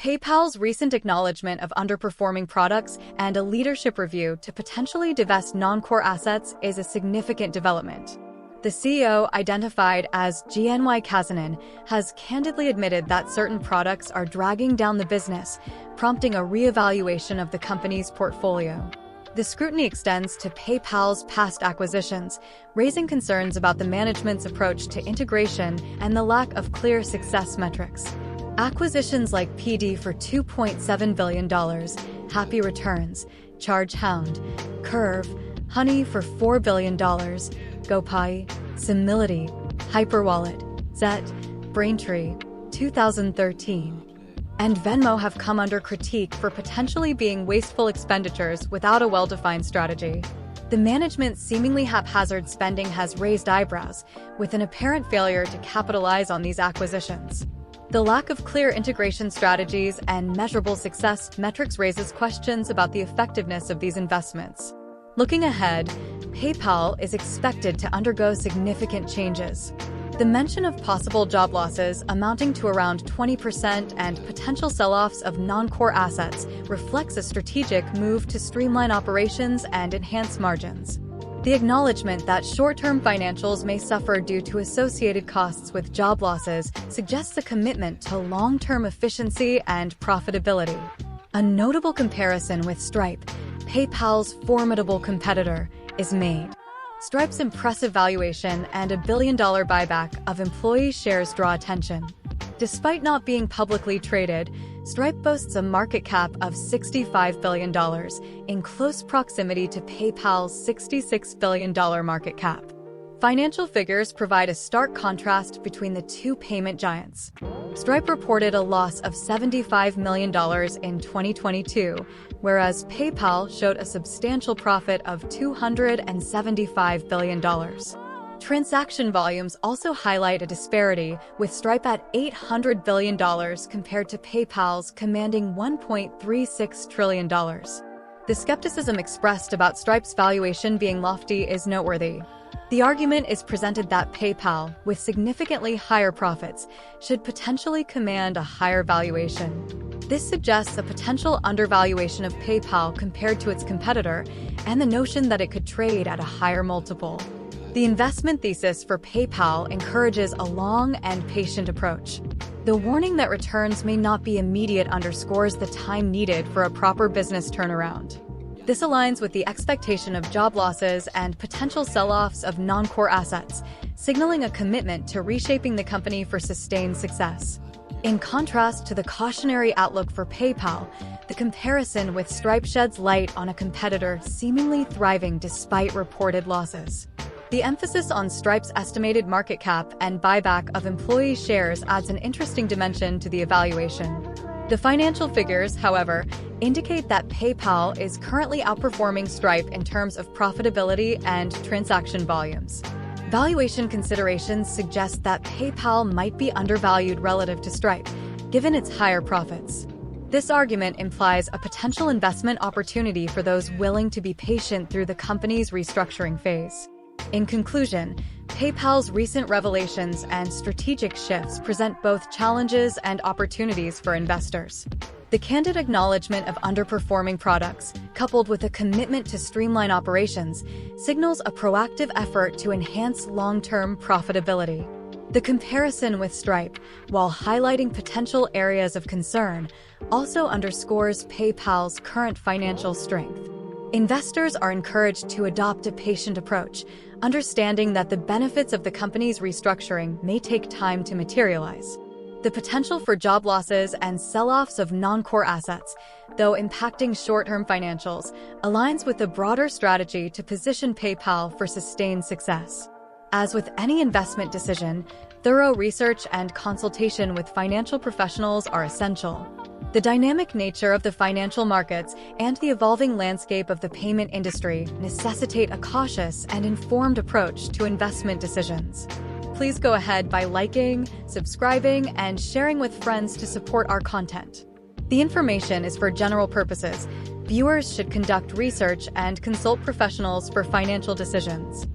PayPal's recent acknowledgement of underperforming products and a leadership review to potentially divest non-core assets is a significant development. The CEO, identified as GNY Kazanen, has candidly admitted that certain products are dragging down the business, prompting a reevaluation of the company's portfolio. The scrutiny extends to PayPal's past acquisitions, raising concerns about the management's approach to integration and the lack of clear success metrics. Acquisitions like PD for $2.7 billion, Happy Returns, ChargeHound, Curve, Honey for $4 billion, GoPay, Simility, Hyperwallet, Zet, Braintree, 2013, and Venmo have come under critique for potentially being wasteful expenditures without a well-defined strategy. The management's seemingly haphazard spending has raised eyebrows, with an apparent failure to capitalize on these acquisitions. The lack of clear integration strategies and measurable success metrics raises questions about the effectiveness of these investments. Looking ahead, PayPal is expected to undergo significant changes. The mention of possible job losses amounting to around 20% and potential sell-offs of non-core assets reflects a strategic move to streamline operations and enhance margins. The acknowledgement that short-term financials may suffer due to associated costs with job losses suggests a commitment to long-term efficiency and profitability. A notable comparison with Stripe, PayPal's formidable competitor, is made. Stripe's impressive valuation and $1 billion buyback of employee shares draw attention. Despite not being publicly traded, Stripe boasts a market cap of $65 billion, in close proximity to PayPal's $66 billion market cap. Financial figures provide a stark contrast between the two payment giants. Stripe reported a loss of $75 million in 2022, whereas PayPal showed a substantial profit of $275 billion. Transaction volumes also highlight a disparity, with Stripe at $800 billion compared to PayPal's commanding $1.36 trillion. The skepticism expressed about Stripe's valuation being lofty is noteworthy. The argument is presented that PayPal, with significantly higher profits, should potentially command a higher valuation. This suggests a potential undervaluation of PayPal compared to its competitor and the notion that it could trade at a higher multiple. The investment thesis for PayPal encourages a long and patient approach. The warning that returns may not be immediate underscores the time needed for a proper business turnaround. This aligns with the expectation of job losses and potential sell-offs of non-core assets, signaling a commitment to reshaping the company for sustained success. In contrast to the cautionary outlook for PayPal, the comparison with Stripe sheds light on a competitor seemingly thriving despite reported losses. The emphasis on Stripe's estimated market cap and buyback of employee shares adds an interesting dimension to the evaluation. The financial figures, however, indicate that PayPal is currently outperforming Stripe in terms of profitability and transaction volumes. Valuation considerations suggest that PayPal might be undervalued relative to Stripe, given its higher profits. This argument implies a potential investment opportunity for those willing to be patient through the company's restructuring phase. In conclusion, PayPal's recent revelations and strategic shifts present both challenges and opportunities for investors. The candid acknowledgement of underperforming products, coupled with a commitment to streamline operations, signals a proactive effort to enhance long-term profitability. The comparison with Stripe, while highlighting potential areas of concern, also underscores PayPal's current financial strength. Investors are encouraged to adopt a patient approach, understanding that the benefits of the company's restructuring may take time to materialize. The potential for job losses and sell-offs of non-core assets, though impacting short-term financials, aligns with the broader strategy to position PayPal for sustained success. As with any investment decision, thorough research and consultation with financial professionals are essential. The dynamic nature of the financial markets and the evolving landscape of the payment industry necessitate a cautious and informed approach to investment decisions. Please go ahead by liking, subscribing, and sharing with friends to support our content. The information is for general purposes. Viewers should conduct research and consult professionals for financial decisions.